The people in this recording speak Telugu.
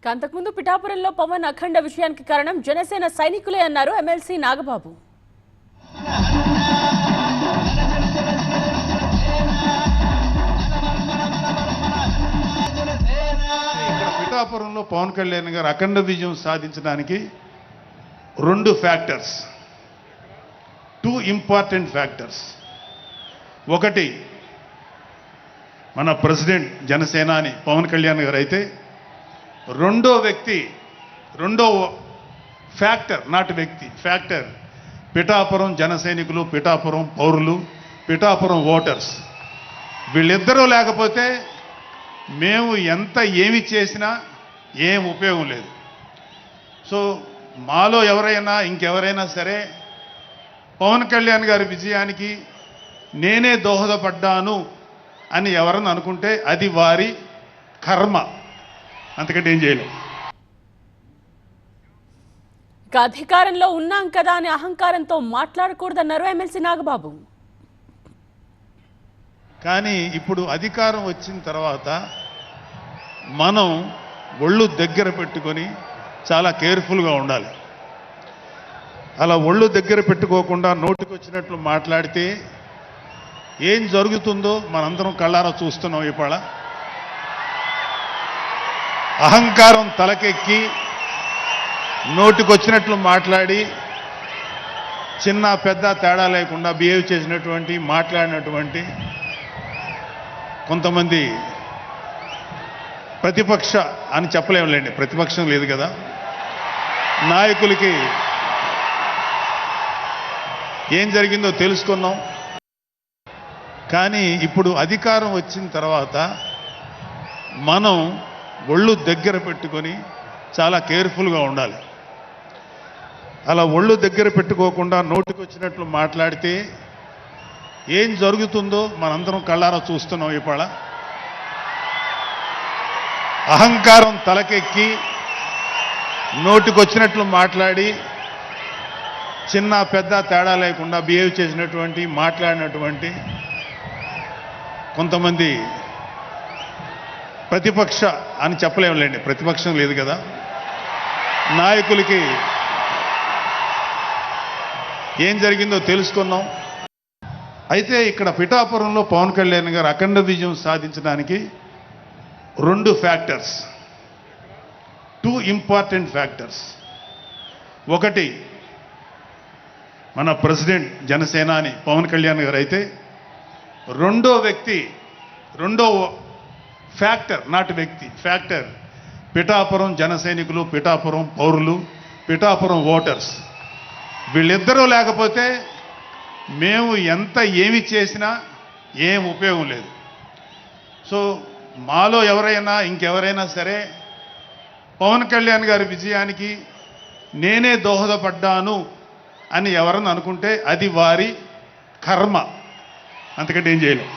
అంతకుముందు పిఠాపురంలో పవన్ అఖండ విషయానికి కారణం జనసేన సైనికులే అన్నారు ఎమ్మెల్సీ నాగబాబు. పిఠాపురంలో పవన్ కళ్యాణ్ గారు అఖండ విజయం సాధించడానికి రెండు ఫ్యాక్టర్స్, టూ ఇంపార్టెంట్ ఫ్యాక్టర్స్. ఒకటి మన ప్రెసిడెంట్ జనసేనాని పవన్ కళ్యాణ్ గారు అయితే, రెండో ఫ్యాక్టర్, నాట్ వ్యక్తి, ఫ్యాక్టర్ పిఠాపురం జన సైనికులు, పిఠాపురం పౌరులు, పిఠాపురం ఓటర్స్. వీళ్ళిద్దరూ లేకపోతే మేము ఏమి చేసినా ఏం ఉపయోగం లేదు. సో మాలో ఎవరైనా ఇంకెవరైనా సరే పవన్ కళ్యాణ్ గారి విజయానికి నేనే దోహదపడ్డాను అని ఎవరన్నా అనుకుంటే అది వారి కర్మ, అంతకంటే ఏం చేయలేం. అధికారంలో ఉన్నాం కదా అని అహంకారంతో మాట్లాడకూడదన్నారు ఎమ్మెల్సీ నాగబాబు. కానీ ఇప్పుడు అధికారం వచ్చిన తర్వాత మనం ఒళ్ళు దగ్గర పెట్టుకొని చాలా కేర్ఫుల్గా ఉండాలి. అలా ఒళ్ళు దగ్గర పెట్టుకోకుండా నోటికి వచ్చినట్లు మాట్లాడితే ఏం జరుగుతుందో మనందరం కళ్ళారా చూస్తున్నాం. ఇవాళ అహంకారం తలకెక్కి నోటికొచ్చినట్లు మాట్లాడి చిన్న పెద్ద తేడా లేకుండా బిహేవ్ చేసినటువంటి, మాట్లాడినటువంటి కొంతమంది ప్రతిపక్ష అని చెప్పలేములేండి, ప్రతిపక్షం లేదు కదా, నాయకులకి ఏం జరిగిందో తెలుసుకున్నాం. కానీ ఇప్పుడు అధికారం వచ్చిన తర్వాత మనం ఒళ్ళు దగ్గర పెట్టుకొని చాలా కేర్ఫుల్గా ఉండాలి. అలా ఒళ్ళు దగ్గర పెట్టుకోకుండా నోటికి వచ్చినట్లు మాట్లాడితే ఏం జరుగుతుందో మనందరం కళ్ళారా చూస్తున్నాం. ఇవాళ అహంకారం తలకెక్కి నోటికొచ్చినట్లు మాట్లాడి చిన్న పెద్ద తేడా లేకుండా బిహేవ్ చేసినటువంటి, మాట్లాడినటువంటి కొంతమంది ప్రతిపక్ష అని చెప్పలేములేండి, ప్రతిపక్షం లేదు కదా, నాయకులకి ఏం జరిగిందో తెలుసుకున్నాం. అయితే ఇక్కడ పిఠాపురంలో పవన్ కళ్యాణ్ గారు అఖండ విజయం సాధించడానికి రెండు ఫ్యాక్టర్స్, టూ ఇంపార్టెంట్ ఫ్యాక్టర్స్. ఒకటి మన ప్రెసిడెంట్ జనసేనాని పవన్ కళ్యాణ్ గారు అయితే, రెండో ఫ్యాక్టర్, నాట్ వ్యక్తి, ఫ్యాక్టర్ పిఠాపురం జన సైనికులు, పిఠాపురం పౌరులు, పిఠాపురం ఓటర్స్. వీళ్ళిద్దరూ లేకపోతే మేము ఏమి చేసినా ఏం ఉపయోగం లేదు. సో మాలో ఎవరైనా ఇంకెవరైనా సరే పవన్ కళ్యాణ్ గారి విజయానికి నేనే దోహదపడ్డాను అని ఎవరన్నా అనుకుంటే అది వారి కర్మ, అంతకంటే ఏం చేయలేం.